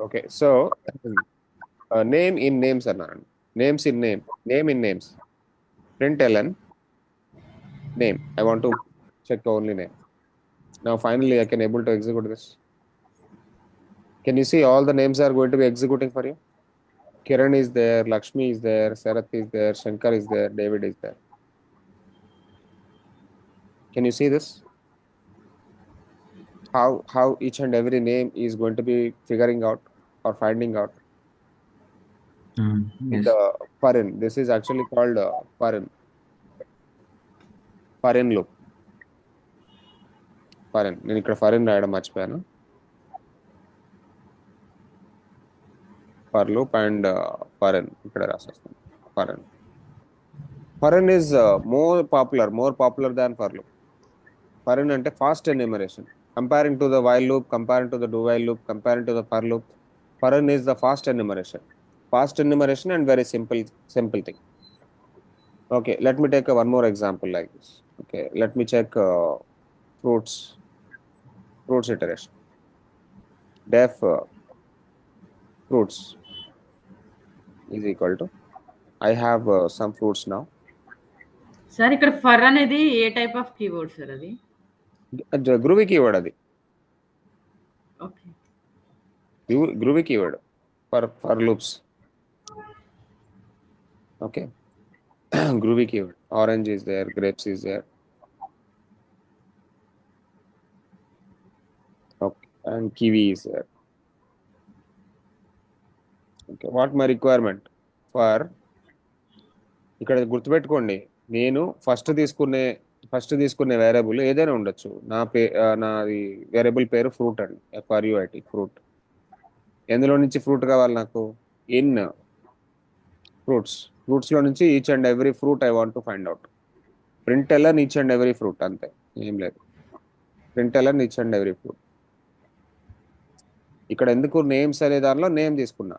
Okay, so name in names అన్నాను. Names in names. Println name. I want to check only name. Now finally I can able to execute this. Can you see all the names are going to be executing for you? Kiran is there, Lakshmi is there, Sarath is there, Shankar is there, David is there. Can you see this? How each and every name is going to be figuring out or finding out in Yes. the foreign. This is actually called foreign loop. Foreign. నేను ఇక్కడ foreign రాయడం మర్చిపోయాను. For loop and foreign ఇక్కడ రాసేస్తాను. Foreign. Foreign is more popular than for loop. Foreign అంటే fast enumeration. Comparing to the while loop, comparing to the do while loop, comparing to the for loop, foreign is the fast enumeration. Fast enumeration and very simple thing. Okay, let me take one more example like this. Okay, let me check fruits fruits iteration. Def fruits is equal to I have some fruits now. Sir ఇక్కడ for అనేది ఏ type of keyword sir అది? Groovy keyword అది. Okay. Groovy keyword for loops. Okay. Groovy keyword. Orange is there, grapes is there. Okay, and kiwi is there. Okay, what my requirement for ఇక్కడ గుర్తుపెట్టుకోండి, నేను first తీసుకునే variable ఏదైనా ఉండొచ్చు. నాది variable పేరు ఫ్రూట్ అండి, FRUIT ఫ్రూట్. ఎందులో నుంచి ఫ్రూట్ కావాలి నాకు? ఇన్ ఫ్రూట్స్ లో నుంచి each and every fruit I want to find out. Println each and every fruit, అంతే, ఏం లేదు. Println each and every fruit. ఇక్కడ ఎందుకు నేమ్స్ అనే దానిలో నేమ్ తీసుకున్నా,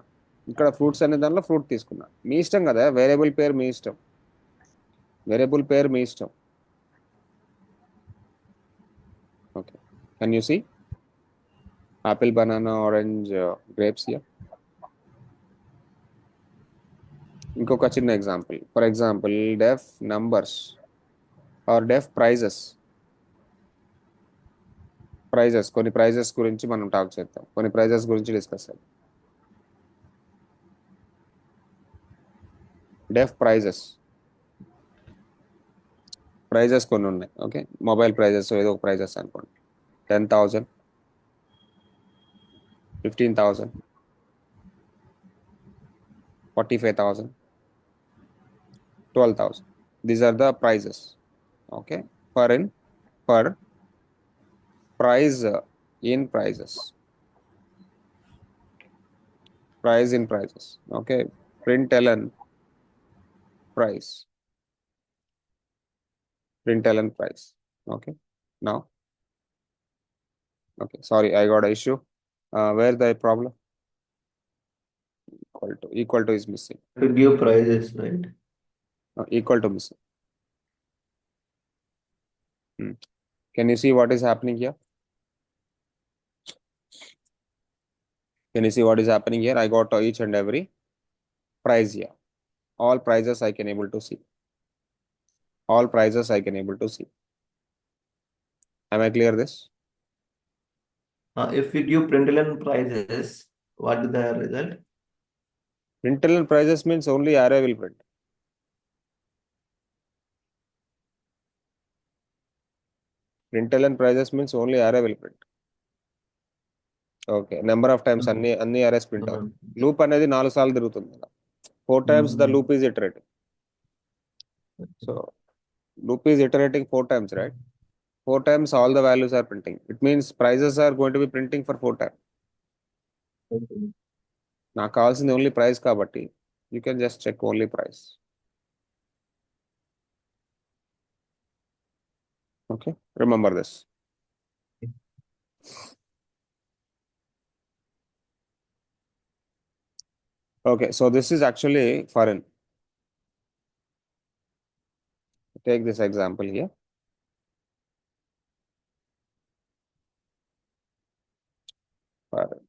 ఇక్కడ ఫ్రూట్స్ అనే దానిలో ఫ్రూట్ తీసుకున్నా. మీ ఇష్టం కదా, వేరియబుల్ పేరు మీ ఇష్టం. Okay, can you see apple, banana, orange, grapes here. ఇంకొక చిన్న example, for example def numbers are def prices. కొన్ని ప్రైజెస్ గురించి మనం టాక్ చేద్దాం, కొన్ని ప్రైజెస్ గురించి డిస్కస్ చేద్దాం. డెఫ్ ప్రైజెస్ కొన్ని ఉన్నాయి. ఓకే, మొబైల్ ప్రైజెస్ ఏదో ఒక ప్రైజెస్ అనుకోండి. 10,000, 15,000, 45,000, 12,000. These are the prices. Okay, per price in prices. Price in prices. Okay, println price. Println price. Okay, now. Okay, sorry, I got an issue. Where the problem? Equal to is missing. To give prices, right? Equal to missing. Can you see what is happening here? Can you see what is happening here? I got each and every price here. All prices I can able to see. All prices I can able to see. Am I clear this? If we give println prices, what is the result? Println prices means only array will print. Println prices means only array will print. Okay, number of times అన్ని arrays print అవుతుంది. Loop అనేది 4 సార్లు తిరుగుతుంది కదా. 4 times the loop is iterating. So loop is iterating 4 times, right? 4 times all the values are printing. It means prices are going to be printing for 4 times. నాకు కావాల్సింది only price కాబట్టి you can just check only price. Okay, remember this. Okay, so this is actually foreign. Take this example here. Foreign.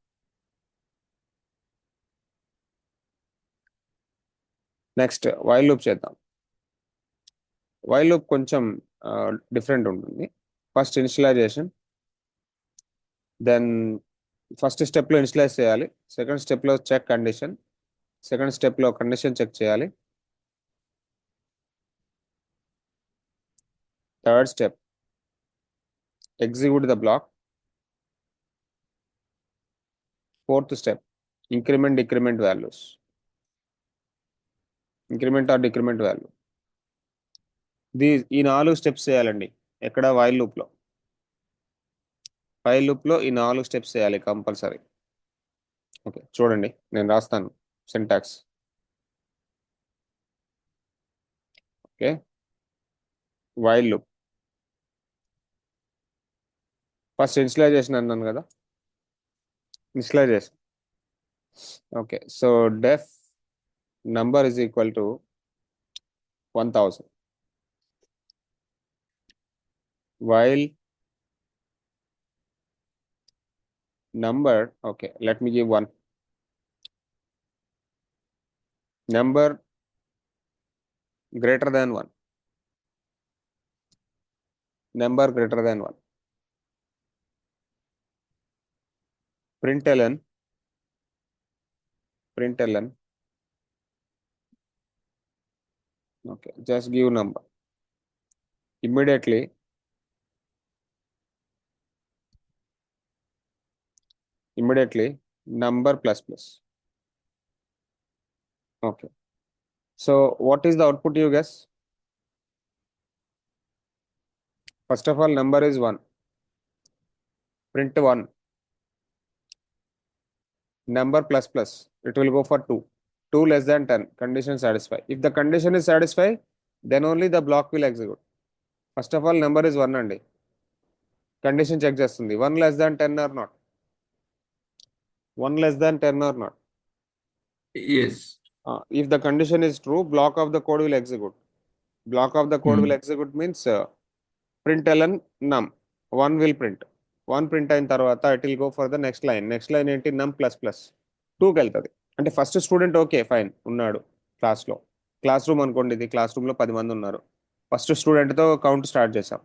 Next while loop చేద్దాం. While loop కొంచెం different ఉంటుంది. First initialization, then first స్టెప్లో initialize చేయాలి, second స్టెప్లో check condition, second స్టెప్లో condition check చేయాలి, third step execute the block, fourth step increment decrement values, increment or decrement value. ఈ 4 steps చేయాలండి. ఎక్కడ? వైల్ లూప్లో. వైల్ లూప్లో ఈ 4 స్టెప్స్ చేయాలి కంపల్సరీ. ఓకే, చూడండి నేను రాస్తాను syntax. Okay, while loop first initialization అన్నాను కదా, initialization. Okay, so def number is equal to 1000. While number, okay, let me give one. Number greater than 1. Number greater than 1. Println. Okay, just give number. Immediately number plus plus. Okay, so what is the output you guess? First of all, number is 1. Print 1. Number plus plus, it will go for 2. 2 less than 10, condition satisfied. If the condition is satisfied, then only the block will execute. First of all, number is 1 అండి. Condition check చేస్తుంది 1 less than 10 or not. 1 less than 10 or not. Yes. If the condition is true, block of the code will execute. Block of the code will execute means println num. 1 will print. 1 print అయిన తర్వాత it will go for the next line. Next line ఏంటి? num plus plus 2కి వెళ్తుంది. అంటే first student okay fine ఉన్నాడు క్లాస్లో. Class room అనుకోండి, ఇది క్లాస్ రూమ్లో 10 మంది ఉన్నారు. ఫస్ట్ స్టూడెంట్తో కౌంట్ స్టార్ట్ చేసాం.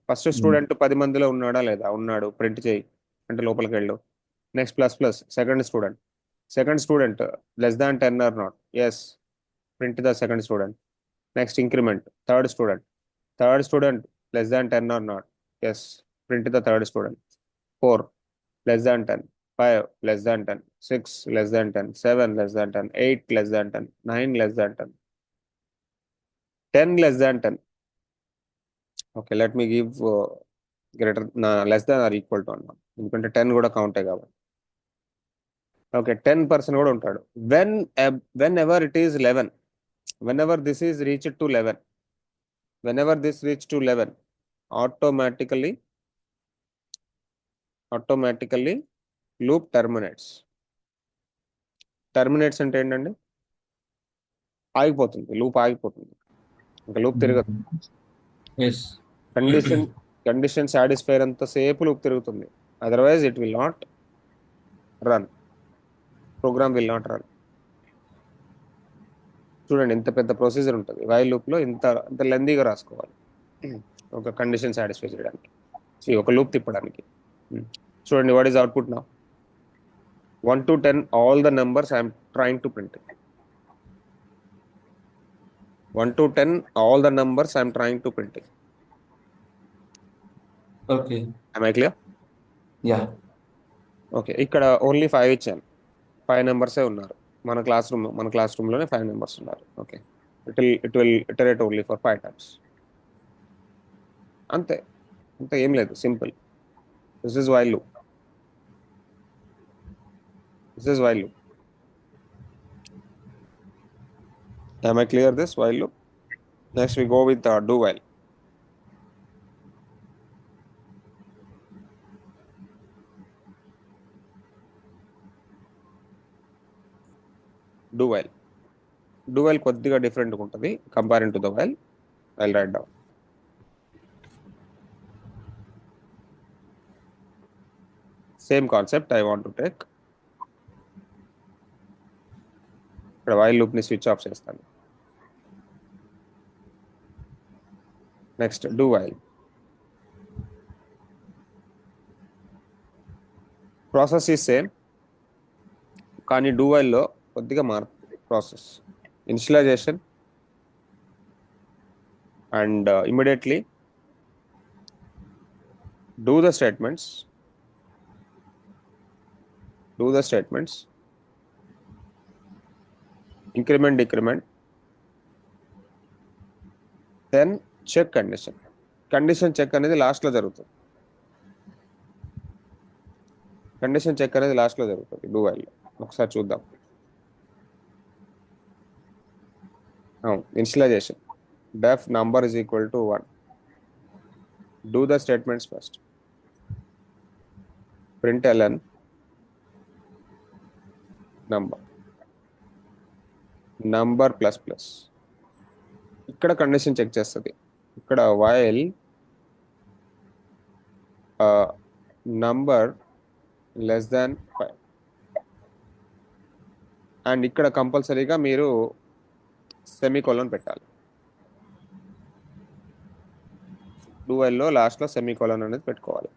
ఫస్ట్ స్టూడెంట్ 10 మందిలో ఉన్నాడా లేదా? ఉన్నాడు, ప్రింట్ చేయి అంటే లోపలికి వెళ్ళు. Next plus plus second student less than 10 or not? Yes, print the second student. Next increment third student less than 10 or not? Yes, print the third student. 4 less than 10, 5 less than 10, 6 less than 10, 7 less than 10, 8 less than 10, 9 less than 10, 10 less than 10. Okay, let me give less than or equal to అన్నాం, ఎందుకంటే 10 కూడా కౌంటే కాబట్టి. Okay, 10% కూడా ఉంటాడు. whenever it is 11, whenever this is reached to 11, whenever this reach to 11, automatically loop terminates. Terminates అంటే ఏంటండి? ఆగిపోతుంది, loop ఆగిపోతుంది, ఇంకా లూప్ తిరగదు. కండిషన్ సాటిస్ఫై అంతసేపు లూప్ తిరుగుతుంది. Otherwise it will not run, program will not run. చూడండి ఇంత పెద్ద ప్రొసీజర్ ఉంటుంది వైల్ లూప్లో, ఇంత లెందీగా రాసుకోవాలి ఒక కండిషన్ సాటిస్ఫై చేయడానికి, ఒక లూప్ తిప్పడానికి. చూడండి what is output now? 1 to 10 all the numbers I am trying to print. 1 to 10 all the numbers I am trying to print. Okay. Am I clear? Yeah. Okay, ఇక్కడ only 5 ఇచ్చాను. 5 నెంబర్సే ఉన్నారు మన class రూమ్లోనే 5 numbers ఉన్నారు. Okay, it will iterate only for 5 times. అంతే ఏం లేదు, simple. This is while loop. Am I clear this while loop? Next we go with do while. Do while కొద్దిగా డిఫరెంట్గా ఉంటుంది comparing to the while. I'll write down. Same concept I want to take. ఇక్కడ while లూప్ని switch off చేస్తాను. Next do while. Process ఈ same, కానీ do వైల్లో కొద్దిగా మార్పు. Process initialization and immediately do the statements, increment, decrement, then check condition. Condition check అనేది last లో జరుగుతుంది. కండిషన్ చెక్ అనేది లాస్ట్ లో జరుగుతుంది డూ వైల్. ఒకసారి చూద్దాం. Initialization def number is equal to 1. Do the statements first. println number plus plus. ఇక్కడ condition check చేస్తుంది. ఇక్కడ while number less than 5 and ఇక్కడ కంపల్సరీగా మీరు సెమీకోలన్ పెట్టాలి. డూ వైల్లో లాస్ట్లో సెమీకోలన్ అనేది పెట్టుకోవాలి.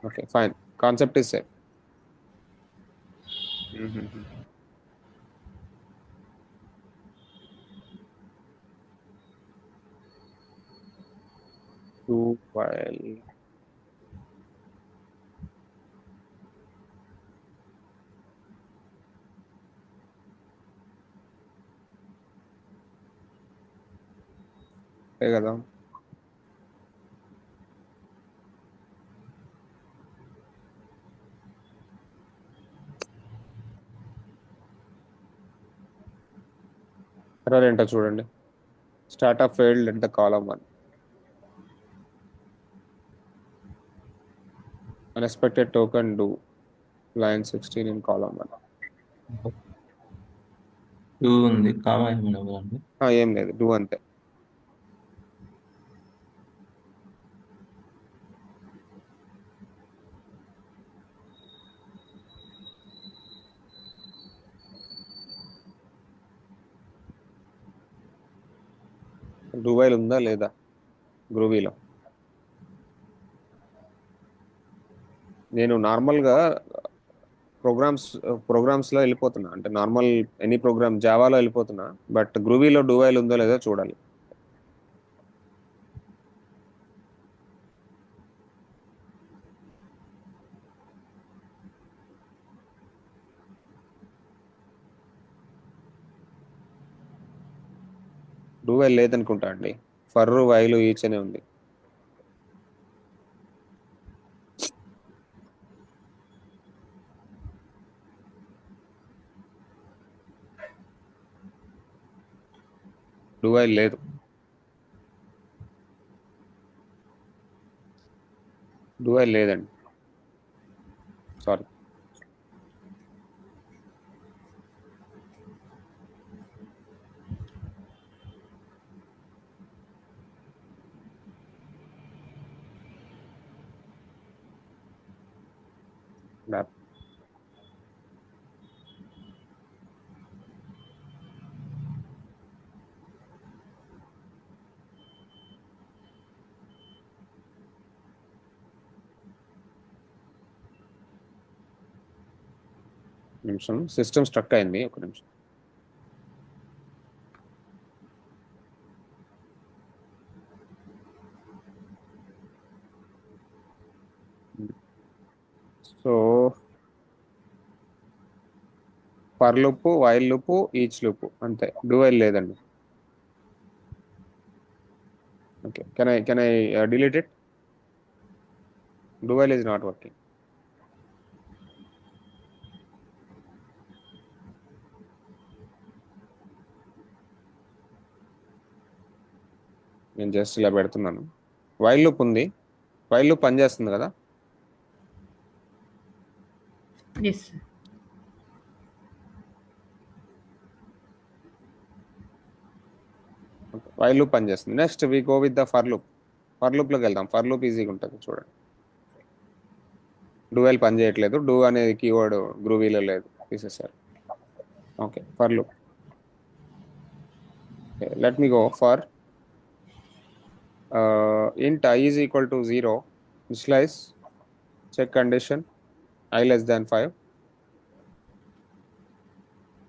Okay fine, concept is same. Do while కదా. ఎర్రర్ ఏంటో చూడండి. స్టార్ట్అప్ ఫెయిల్డ్ అంటే column 1. Unexpected token do line 16 in column 1. Do ఉంది, కామా ఏమైనా ఉందండి? ఏం లేదు, డూ అంతే. డూ వైల్ ఉందా లేదా గ్రూవీలో? నేను నార్మల్గా ప్రోగ్రామ్స్లో వెళ్ళిపోతున్నా, అంటే నార్మల్ ఎనీ ప్రోగ్రామ్ జావాలో వెళ్ళిపోతున్నా, బట్ గ్రూవీలో డూ వైల్ ఉందో లేదో చూడాలి. డూ వైల్ లేదనుకుంటా అండి. ఫర్ వైల్ ఈచ్ అనే ఉంది. డూ వైల్ లేదు. డూ వైల్ లేదండి, సారీ. నిమిషం, సిస్టమ్ స్ట్రక్ అయింది, ఒక నిమిషం. So for loop, while loop, each loop అంతే. డూ వైల్ లేదండి. Okay, can I delete it? Do while is not working. నేను జస్ట్ ఇలా పెడుతున్నాను. వైల్ లూప్ ఉంది, వైల్ లూప్ పనిచేస్తుంది కదా. ఎస్ వైల్ లూప్ పనిచేస్తుంది. Next we go with the for loop. For లూప్లోకి వెళ్దాం. ఫర్ లూప్ ఈజీగా ఉంటుంది చూడండి. డూ వైల్ పని చేయట్లేదు, డూ అనేది కీవర్డ్ గ్రూవీలో లేదు, తీసేసారు. Okay, for loop. Let me go for int I is equal to 0, initialize, check condition, I less than 5,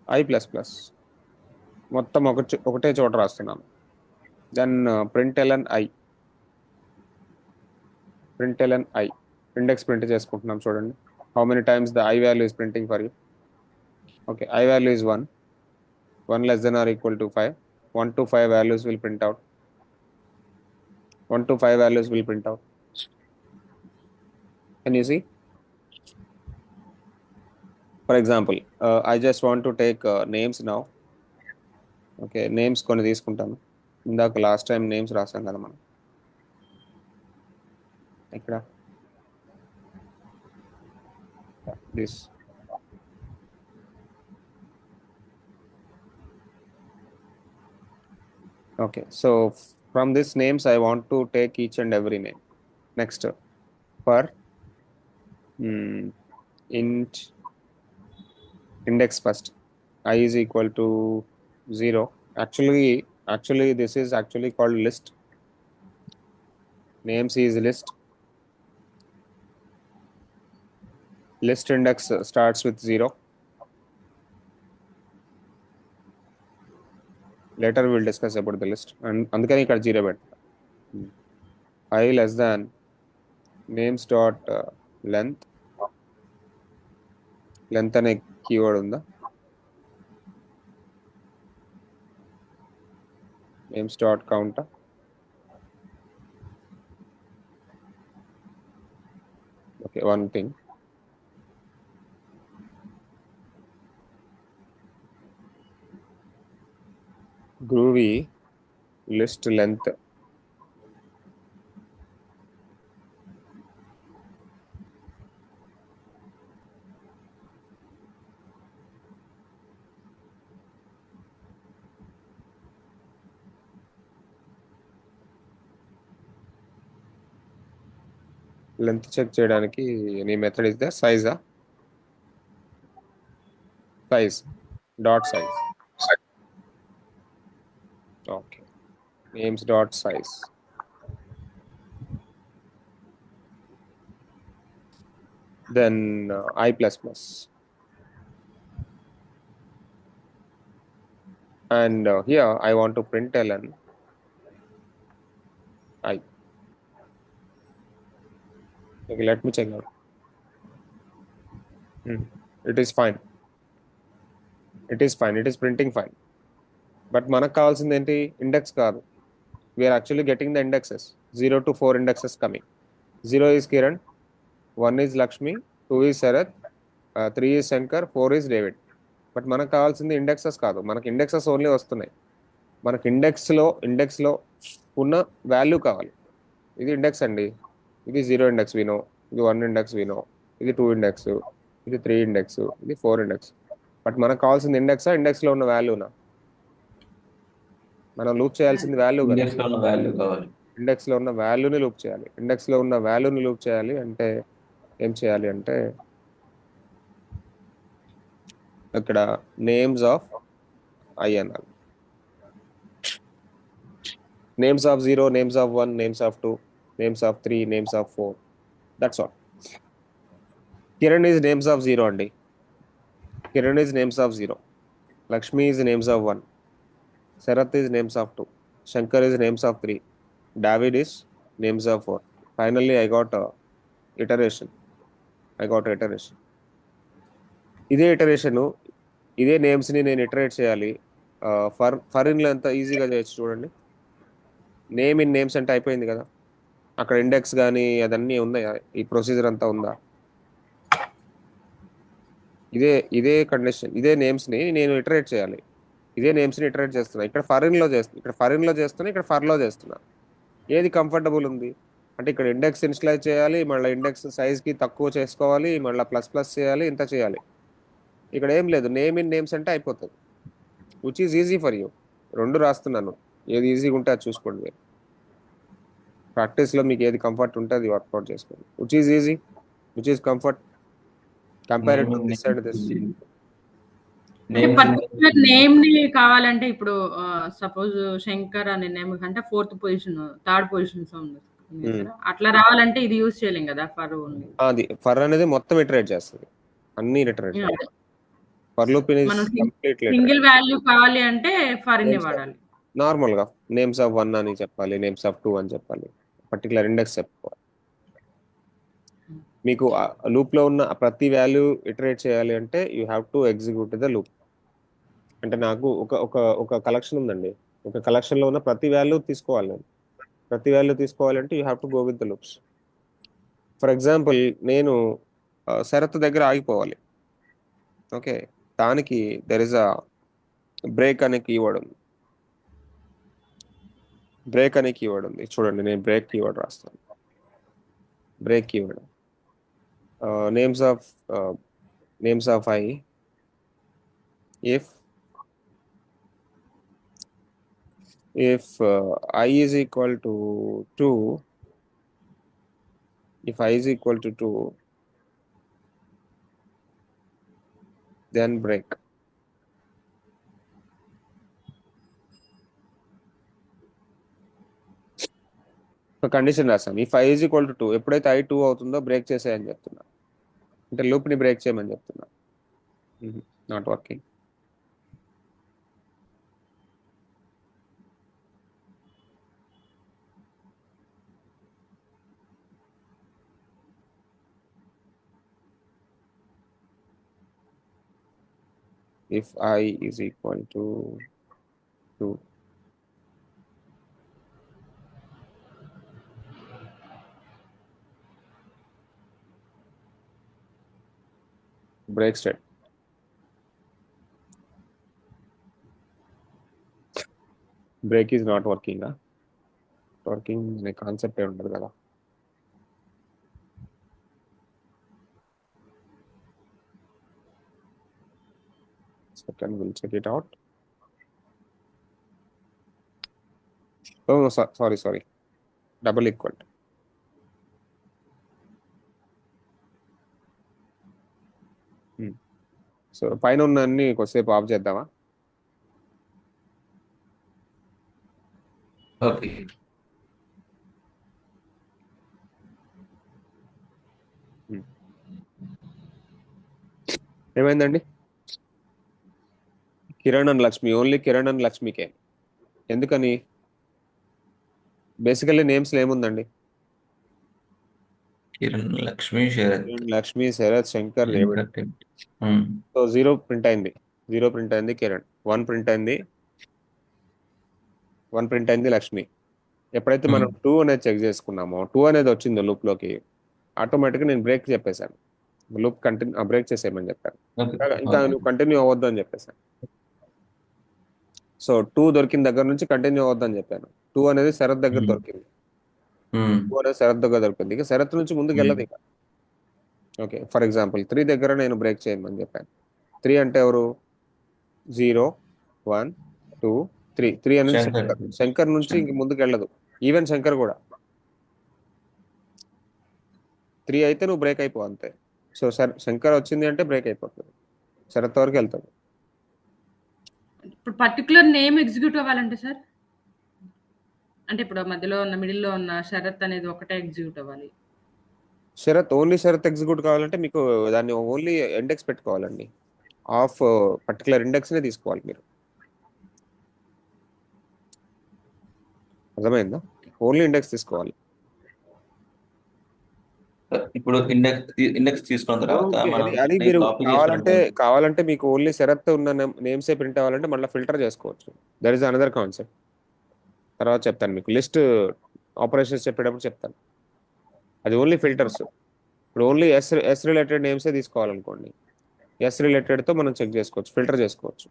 I plus plus. మొత్తం ఒకటే చోట రాస్తున్నాను. Then println I, index print చేసుకుంటున్నాం చూడండి. How many times the I value is printing for you? Okay, I value is 1, 1 less than or equal to 5, 1 to 5 values will print out. 1 to 5 values will print out. Can you see? For example, I just want to take names now. Okay, names కొన్ని తీసుకుంటాను. ఇందాక last time names రాసాం కదా మనం. ఇక్కడ this. Okay, so from this names I want to take each and every name. Next, for int index first, I is equal to 0. Actually this is actually called list. Names is list. List index starts with 0. Later we'll discuss about the list. And అందుకని ఇక్కడ 0 పెడతా. I less than names dot length. Length అనే keyword ఉందా? names dot count. Okay, one thing. Groovy list length. Length check చేయడానికి any method is the size dot size. Okay, names dot size. Then I plus plus. And here I want to println I. Okay, let me check out. It is fine. It is printing fine. But మనకు కావాల్సింది ఏంటి? Index కాదు. We are actually getting the indexes. 0 to 4 indexes coming. 0 is Kiran, 1 is Lakshmi, 2 is Sarath, 3 is Shankar, 4 is David. But మనకు కావాల్సింది indexes కాదు, మనకి indexes only వస్తున్నాయి. మనకి ఇండెక్స్లో ఉన్న వాల్యూ కావాలి. ఇది ఇండెక్స్ అండి, ఇది 0 ఇండెక్స్ వినో, ఇది 1 ఇండెక్స్ వినో, ఇది 2 ఇండెక్స్, ఇది 3 ఇండెక్స్, ఇది 4 ఇండెక్స్. బట్ మనకు కావాల్సింది ఇండెక్స్లో ఉన్న వాల్యూనా? మనం లూప్ చేయాల్సింది వాల్యూ కదా. ఇండెక్స్లో ఉన్న వాల్యూని లూప్ చేయాలి. ఇండెక్స్లో ఉన్న వాల్యూని లూప్ చేయాలి అంటే ఏం చేయాలి అంటే అక్కడ నేమ్స్ ఆఫ్ I అనాలి. Names of 0, names of 1, names of 2, names of 3, names of 4. That's all. Kiran is names of 0 అండి. Kiran is names of 0. Lakshmi is names of 1. Sarath is names of 2. Shankar is names of 3. David is names of 4. Finally, I got iteration. ఇదే iteration, ఇదే నేమ్స్ని నేను iterate చేయాలి. For ఇన్లో ఎంత ఈజీగా చేయొచ్చు చూడండి. Name in names అంటే అయిపోయింది కదా, అక్కడ ఇండెక్స్ కానీ అదన్నీ ఉన్నాయా? ఈ ప్రొసీజర్ అంతా ఉందా? ఇదే కండిషన్, ఇదే నేమ్స్ని నేను ఇటరేట్ చేయాలి. ఇదే నేమ్స్ని ఇటరేట్ చేస్తున్నా. ఇక్కడ ఫరిన్లో చేస్తున్నా, ఇక్కడ ఫర్లో చేస్తున్నా. ఏది కంఫర్టబుల్ ఉంది అంటే ఇక్కడ ఇండెక్స్ ఇనిషియలైజ్ చేయాలి, మళ్ళీ ఇండెక్స్ సైజ్కి తక్కువ చేసుకోవాలి, మళ్ళీ ప్లస్ చేయాలి, ఇంత చేయాలి. ఇక్కడ ఏం లేదు, నేమ్ ఇన్ నేమ్స్ అంటే అయిపోతుంది. Which is easy for you. 2 రాస్తున్నాను, ఏది ఈజీగా ఉంటే అది చూసుకోండి. ప్రాక్టీస్లో మీకు ఏది కంఫర్ట్ ఉంటే అది వర్కౌట్ చేసుకోండి. Which is easy, which is comfort, compare to this and this. అంటే నేమ్స్ పర్టిక్యులర్ నేమ్ ని కావాలంటే ఇప్పుడు సపోజ్ శంకర్ అనే నేమ్ అంటే 4th పొజిషన్, 3rd పొజిషన్స్ ఉంది ఉమ్. కదా. అట్లా రావాలంటే ఇది యూజ్ చేయలేం కదా ఫర్ ఓన్లీ. అది ఫర్ అనేది మొత్తం ఇటరేట్ చేస్తుంది, అన్ని ఇటరేట్ చేస్తుంది. అదే ఫర్ లూప్ ఇస్ మనం కంప్లీట్లీ ఇటరేట్. సింగిల్ వాల్యూ కావాలి అంటే ఫర్ ఇన్ నేమ్స్ వాడాలి. నార్మల్గా నేమ్స్ ఆఫ్ 1 అని చెప్పాలి, నేమ్స్ ఆఫ్ 2 అని చెప్పాలి, పర్టికులర్ ఇండెక్స్ చెప్పుకోవాలి. మీకు లూప్ లో ఉన్న ప్రతి వాల్యూ ఇటరేట్ చేయాలి అంటే you have to execute the loop. అంటే నాకు ఒక ఒక ఒక కలెక్షన్ ఉందండి, ఒక కలెక్షన్ లో ఉన్న ప్రతి వాల్యూ తీసుకోవాలి నేను. ప్రతి వాల్యూ తీసుకోవాలంటే you have to go with the loops. For example నేను షరతు దగ్గర ఆగిపోవాలి. ఓకే, దానికి దెర్ ఇస్ అ బ్రేక్ అనే కీవర్డ్ ఉంది. బ్రేక్ అనే కీవర్డ్ ఉంది, చూడండి నేను బ్రేక్ కీవర్డ్ రాస్తాను. Break keyword names of I, if I is equal to 2, if I is equal to 2, then break. Condition రాస్తాం, if I is equal to 2, ఎప్పుడైతే I 2 అవుతుందో బ్రేక్ చేసేయని చెప్తున్నా, అంటే లూప్ ని బ్రేక్ చేయమని చెప్తున్నా. Not working. If I is equal to 2, break state. Break is not working. Working అనే concept ఏ ఉండదు కదా. Second, we'll check it out. Oh, no, sorry. Double equal. So పైన ఉన్న అన్ని కొద్దిసేపు ఆఫ్ చేద్దామా? ఓకే. ఏమైందండి? Kiran and Lakshmi, only Kiran and లక్ష్మికే. ఎందుకని? బేసికల్లీ నేమ్స్ ఏముందండి? కిరణ్, లక్ష్మి, శరత్. కిరణ్, లక్ష్మి, శరత్, శంకర్, దేవుడు. ఉమ్. సో 0 ప్రింట్ అయింది, 0 ప్రింట్ అయింది కిరణ్, 1 ప్రింట్ అయింది, 1 ప్రింట్ అయింది లక్ష్మి. ఎప్పుడైతే మనం 2 అనేది చెక్ చేసుకున్నామో, 2 అనేది వచ్చిందో లూప్ లోకి, ఆటోమేటిక్గా నేను బ్రేక్ చెప్పేశాను, లూప్ కంటిన్యూ బ్రేక్ చేసేయమని చెప్పాను. ఓకే. ఇంకా ఓకే. నువ్వు కంటిన్యూ అవ్వద్దు అని చెప్పేశాను. సో 2 దొరికిన దగ్గర నుంచి కంటిన్యూ అవ్వద్దని చెప్పాను. 2 అనేది శరత్ దగ్గర దొరికింది, 2 అనేది శరత్ దగ్గర దొరికింది, ఇక శరత్ నుంచి ముందుకు వెళ్ళదు ఇక. ఓకే, ఫర్ ఎగ్జాంపుల్ 3 దగ్గర నేను బ్రేక్ చేయమని చెప్పాను. 3 అంటే ఎవరు? 0, 1, 2, 3. 3 అనేది శంకర్. శంకర్ నుంచి ఇంక ముందుకు వెళ్ళదు. ఈవెన్ శంకర్ కూడా 3 అయితే నువ్వు బ్రేక్ అయిపో అంతే. సో శంకర్ వచ్చింది అంటే బ్రేక్ అయిపోతుంది, శరత్ వరకు వెళ్తాడు. ఇప్పుడు పర్టిక్యులర్ నేమ్ ఎగ్జిక్యూట్ అవ్వాలంటే సార్, అంటే ఇప్పుడు మధ్యలో ఉన్న మిడిల్లో ఉన్న శరత్ అనేది ఒకటే ఎగ్జిక్యూట్ అవ్వాలి. ఓన్లీ శరత్ ఎగ్జిక్యూట్ కావాలంటే మీకు దాన్ని ఓన్లీ ఇండెక్స్ పెట్టుకోవాలండి, ఆఫ్ పర్టికులర్ ఇండెక్స్ నే తీసుకోవాలి మీరు. అర్థమైందా? ఓన్లీ ఇండెక్స్ తీసుకోవాలి. ఇప్పుడు ఇండెక్స్ తీసుకున్న తర్వాత మనం అది మీరు కాపీ కావాలంటే మీకు ఓన్లీ శరత్ ఉన్న నేమ్స్ ఏ ప్రింట్ అవ్వాలంటే మళ్ళీ ఫిల్టర్ చేసుకోవచ్చు. దట్ ఈస్ అనదర్ కాన్సెప్ట్, తర్వాత చెప్తాను మీకు. లిస్ట్ ఆపరేషన్స్ చెప్పేటప్పుడు చెప్తాను. అది ఓన్లీ ఫిల్టర్స్. ఇప్పుడు ఓన్లీ ఎస్ రిలేటెడ్ నేమ్సే తీసుకోవాలనుకోండి, ఎస్ రిలేటెడ్తో మనం చెక్ చేసుకోవచ్చు, ఫిల్టర్ చేసుకోవచ్చు.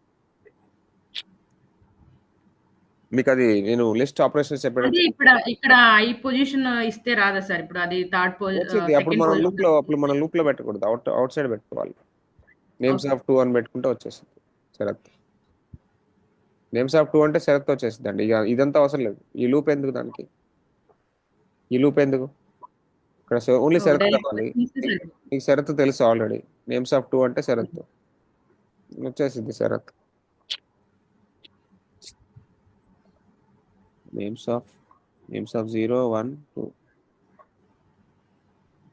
మీకు అది నేను లిస్ట్ ఆపరేషన్స్ చెప్పేటప్పుడు ఇక్కడ ఈ పొజిషన్ ఇస్తే రాదా సార్? ఇప్పుడు అది థర్డ్ వచ్చింది. అప్పుడు మనం లూప్ లో పెట్టకూడదు, అవుట్ సైడ్ పెట్టుకోవాలి. నేమ్స్ ఆఫ్ 2 అని పెట్టుకుంటే వచ్చేసింది శరత్. నేమ్స్ ఆఫ్ 2 అంటే శరత్ వచ్చేసింది అండి. ఇక ఇదంతా అవసరం లేదు. ఈ లూప్ ఎందుకు దానికి? ఈ లూప్ ఎందుకు? ఇక్కడ ఓన్లీ శరత్ కావాలి. మీకు శరత్ తెలుసు ఆల్రెడీ. నేమ్స్ ఆఫ్ 2 అంటే శరత్. వచ్చేసింది Sharath. Names of 0, 1, 2.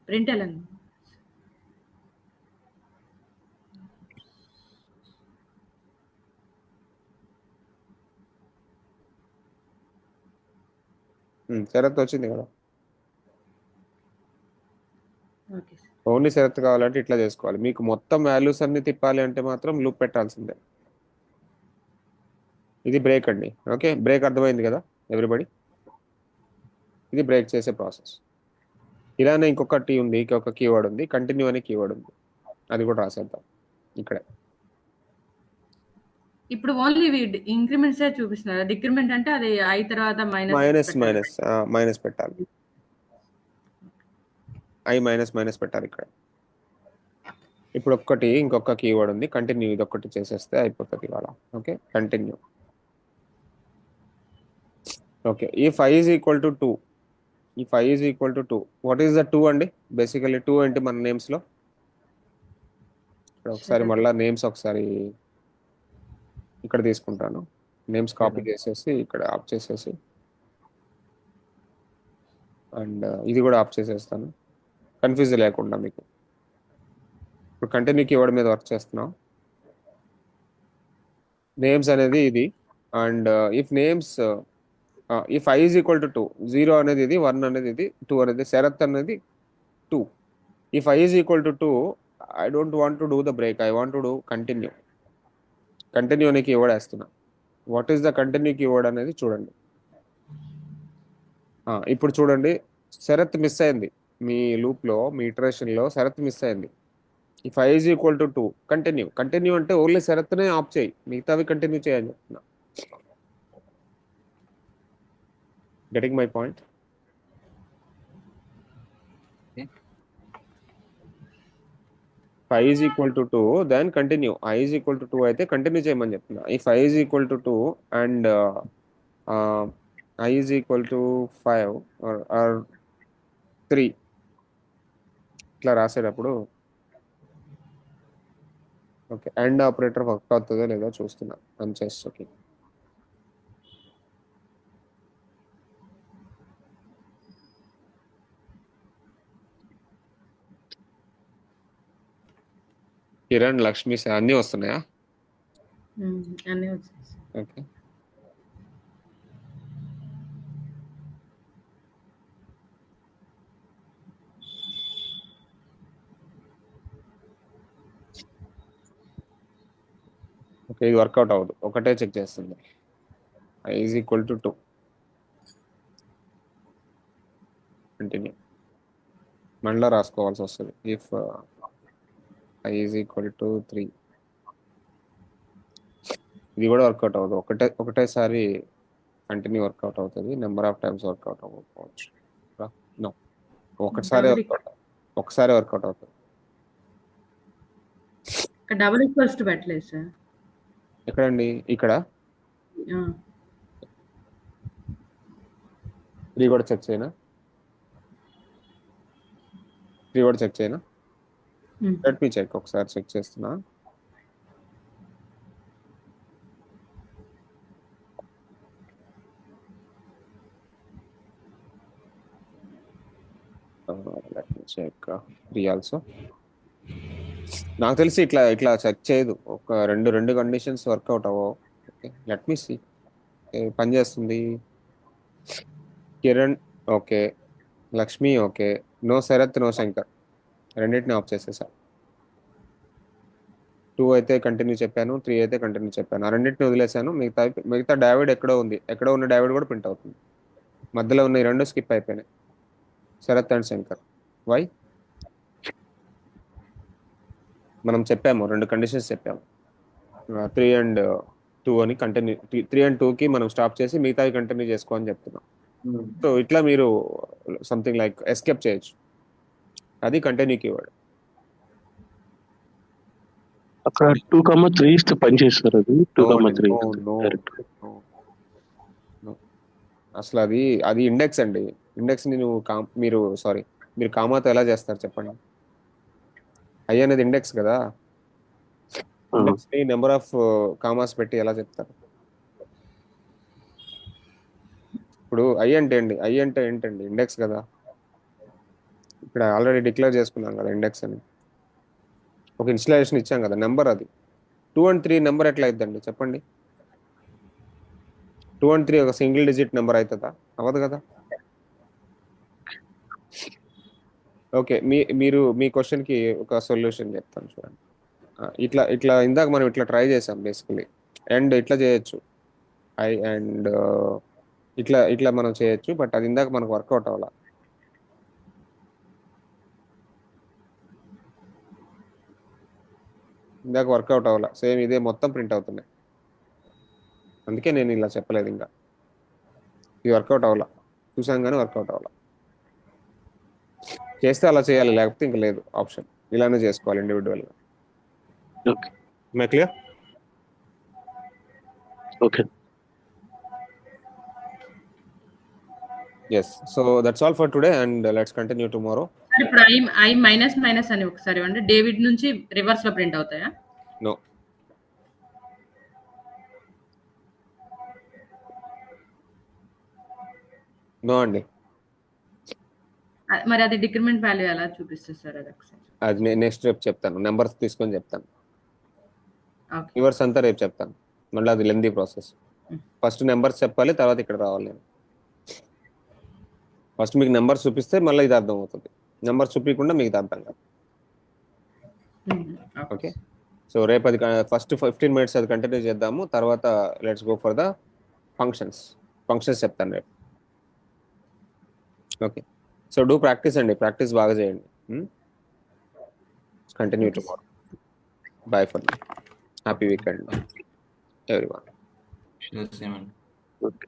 println. Sharath వచ్చింది కదా. Okay sir. ఓన్లీ శరత్ కావాలంటే ఇట్లా చేసుకోవాలి. మీకు మొత్తం వాల్యూస్ అన్ని తిప్పాలి అంటే మాత్రం లూప్ పెట్టాల్సిందే. ఇది బ్రేక్ అండి. ఓకే, బ్రేక్ అర్థమైంది కదా ఎవ్రీబడి. ఇది బ్రేక్ చేసే ప్రాసెస్. ఇలానే ఇంకొకటి ఉంది, ఇంకొక కీవర్డ్ ఉంది, కంటిన్యూ అనే కీవర్డ్ ఉంది. అది కూడా రాసేద్దాం ఇక్కడే. ఇప్పుడు ఓన్లీ ఇంక్రిమెంట్స్ చూపిస్తున్నారు. డిక్రిమెంట్ అంటే అది ఐ తర్వాత మైనస్ పెట్టాలి. ఐ మైనస్ పెట్టాలి ఇక్కడ. ఇప్పుడు ఇంకొక కీవర్డ్ ఉంది, కంటిన్యూ. ఇది ఒక్కటి చేసేస్తే అయిపోతుంది ఇవాళ. Okay, continue. ఓకే, ఈ 5 is equal to 2. ఈ 5 is equal to 2. What is the 2 అండి? బేసికలీ 2 ఏంటి మన నేమ్స్ లో? ఒకసారి మళ్ళీ నేమ్స్ ఒకసారి ఇక్కడ తీసుకుంటాను. నేమ్స్ కాపీ చేసేసి ఇక్కడ ఆఫ్ చేసేసి, అండ్ ఇది కూడా ఆఫ్ చేసేస్తాను, కన్ఫ్యూజ్ లేకుండా మీకు. ఇప్పుడు కంటిన్యూ కీవర్డ్ మీద వర్క్ చేస్తున్నాం. నేమ్స్ అనేది ఇది. And if names if I is equal to 2, 0 అనేది ఇది, 1 అనేది ఇది, 2 అనేది శరత్ అనేది 2. If I is equal to 2, I don't want to do the break, I want to do continue. Continue అనే కీవర్డ్ వేస్తున్నా. What is the continue keyword అనేది చూడండి. ఇప్పుడు చూడండి, శరత్ మిస్ అయింది. మీ లూప్లో, మీ ఇటరేషన్లో శరత్ మిస్ అయింది. If I is equal to 2, continue అంటే ఓన్లీ శరత్నే ఆఫ్ చేయి, మిగతావి కంటిన్యూ చేయని చెప్తున్నా. Getting my point? I is equal to 2, then continue. I is equal to 2 అయితే కంటిన్యూ చేయమని చెప్తున్నా. If I is equal to 2 and I is equal to 5 or 3 ఇట్లా రాసేటప్పుడు, ఓకే, అండ్ ఆపరేటర్ వర్క్ అవుతుందో లేదో చూస్తున్నా. అని చేసి కిరణ్, లక్ష్మి అన్నీ వస్తున్నాయా? అన్నీ వచ్చాయి. ఓకే, ఓకే, ఇది వర్కౌట్ అవ్వదు, ఒకటే చెక్ చేస్తుంది. I is equal to 2, continue. మళ్ళీ రాసుకోవాల్సి వస్తుంది. If I is equal to 3, ఇది కూడా వర్కౌట్ అవ్వదు. ఒకటేసారి కంటిన్యూ వర్కౌట్ అవుతుంది, నెంబర్ ఆఫ్ టైమ్స్ వర్కౌట్ అవ్వకపోవచ్చు. నో, ఒకసారి వర్కౌట్ అవుతుంది. డబుల్ ఈక్వల్స్ టు పెట్టలేదు సార్. ఎక్కడండి? ఇక్కడ 3 కూడా చెక్ చేయనా? 3 కూడా చెక్ చేయనా? Let me check. ఒకసారి చెక్ చేస్తున్నా. Let me check 3 also. నాకు తెలిసి ఇట్లా చెక్ చేయదు. ఒక రెండు కండిషన్స్ వర్కౌట్ అవ్వవు. Okay, let me see. పని చేస్తుంది. Kiran okay, Lakshmi okay, no Sharath, no Shankar, రెండింటిని ఆఫ్ చేసేసా. 2 అయితే కంటిన్యూ చెప్పాను, 3 అయితే కంటిన్యూ చెప్పాను. ఆ రెండింటిని వదిలేసాను. మిగతా డేవిడ్ ఎక్కడో ఉన్న డేవిడ్ కూడా ప్రింట్ అవుతుంది. మధ్యలో ఉన్న ఈ 2 స్కిప్ అయిపోయినాయి, శరత్ అండ్ శంకర్. వై? మనం చెప్పాము, 2 కండిషన్స్ చెప్పాము. 3 and 2 అని కంటిన్యూ, 3 and 2కి మనం స్టాప్ చేసి మిగతావి కంటిన్యూ చేసుకో అని చెప్తున్నాం. సో ఇట్లా మీరు సంథింగ్ లైక్ ఎస్కేప్ చేయొచ్చు. అది కంటిన్యూ కీవర్డ్. అక్కడ 2,3 ఇస్తే పని చేస్తారు. అది 2,3 అసలు అది ఇండెక్స్ అండి. ఇండెక్స్ ని మీరు కామాతో ఎలా చేస్తారు చెప్పండి? ఐ అనేది ఇండెక్స్ కదా. ఇండెక్స్ ని నెంబర్ ఆఫ్ కామాస్ పెట్టి ఎలా చెప్తారు? ఇప్పుడు ఐ అంటే ఏంటండి? ఇండెక్స్ కదా. ఇక్కడ ఆల్రెడీ డిక్లేర్ చేసుకున్నాం కదా ఇండెక్స్ అని. ఒక ఇన్స్టలేషన్ ఇచ్చాం కదా, నెంబర్ అది. 2 and 3 నెంబర్ ఎట్లా అయిద్దండి చెప్పండి? 2 and 3 ఒక సింగిల్ డిజిట్ నెంబర్ అవుతుందా? అవ్వదు కదా. ఓకే, మీరు మీ క్వశ్చన్కి ఒక సొల్యూషన్ చెప్తాను చూడండి. ఇట్లా ఇందాక మనం ఇట్లా ట్రై చేసాం బేసికలీ. అండ్ ఇట్లా చేయొచ్చు, అండ్ ఇట్లా మనం చేయొచ్చు, బట్ అది ఇందాక మనకు వర్కౌట్ అవ్వాల. ఇందాక వర్కౌట్ అవ్వాల, సేమ్ ఇదే మొత్తం ప్రింట్ అవుతున్నాయి. అందుకే నేను ఇలా చెప్పలేదు. ఇంకా ఇది వర్కౌట్ అవ్వాల, చూసాం కానీ వర్కౌట్ అవ్వాల. చేస్తే అలా చేయాలి, లేకపోతే ఇంకా లేదు ఆప్షన్. ఇలానే చేసుకోవాలి ఇండివిజువల్గా. Okay. Clear? Okay. Yes. So that's all for today and let's continue tomorrow. Sir ఇప్పుడు ఐ మైనస్ మైనస్ అని ఒకసారి అంటే డేవిడ్ నుంచి రివర్స్ లో ప్రింట్ అవుతాయా? నో, నో అండి. మరి అది డిక్రిమెంట్ వాల్యూ ఎలా చూపిస్తుంది సార్? అది ఒకసారి అది నెక్స్ట్ రేపు చెప్తాను, నెంబర్స్ తీసుకొని చెప్తాను. ఓకే. రివర్స్ అంతా రేపు చెప్తాను, మళ్ళీ అది లెందీ ప్రాసెస్. ఫస్ట్ నెంబర్స్ చెప్పాలి, తర్వాత ఇక్కడ రావాలి నేను. ఫస్ట్ మీకు నెంబర్స్ చూపిస్తే మళ్ళీ ఇది అర్థం అవుతుంది, నెంబర్స్ చూపించకుండా మీకు ఇది అర్థం కాదు. ఓకే, సో రేపు అది ఫస్ట్ 15 minutes అది కంటిన్యూ చేద్దాము. తర్వాత let's go for the functions చెప్తాను రేపు. ఓకే, సో డూ ప్రాక్టీస్ అండి, ప్రాక్టీస్ బాగా చేయండి. Continue tomorrow. By for happy weekend everyone. Sure, Simon. Okay.